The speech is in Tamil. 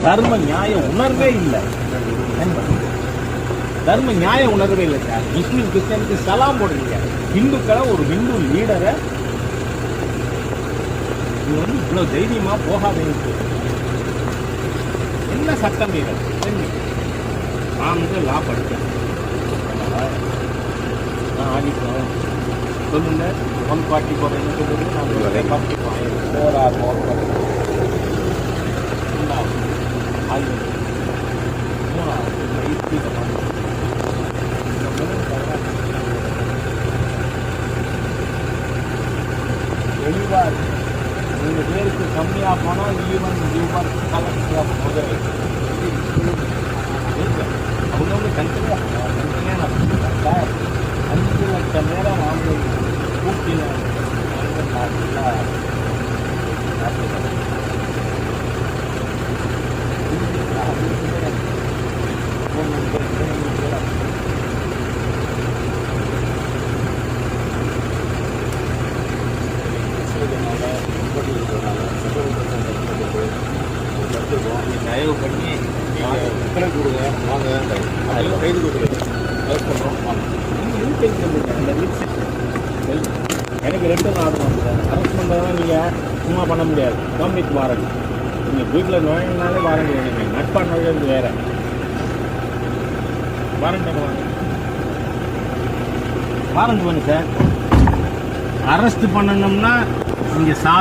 தர்ம நியாய உணர்வே இல்லை. தர்ம நியாய உணர்வே இல்லை சார். முஸ்லீம் கிறிஸ்டியனுக்கு சலாம் போடுறீங்க, இந்துக்களை ஒரு இந்து லீடரை இது வந்து இவ்வளோ தைரியமா போகாதீங்க. என்ன சட்டம் இது? நான் வந்து லா படித்தேன். நான் ஆடிப்பேன் சொல்லுங்க. 144 என்ன சொல்லுது? நான் பார்த்துப்பேன். தெளிவாக இருக்கு. 2 பேருக்கு கம்மியாக போனால் ஈவன் கலெக்டர் முதல் அவங்க வந்து தனித்தனியாக 5 லட்சம் நேரம் அவங்க கூட்டின தயவு பண்ணி கொடுங்க வாங்க. அதில் கைது கொடுக்குறது பண்ணுறோம். எனக்கு 2 நாள் ஆகணும். அரெஸ்ட் பண்ணுறதுனா நீங்கள் சும்மா பண்ண முடியாது. Complete warrant. நீங்கள் வீட்டில் நுழையினாலே வாரண்ட் வேணுங்க. நட்பா நுழையிறது வேறு. வாரண்ட் வாரண்ட் வேணும் சார். அரெஸ்ட் பண்ணணும்னா நீங்கள் சாதாரண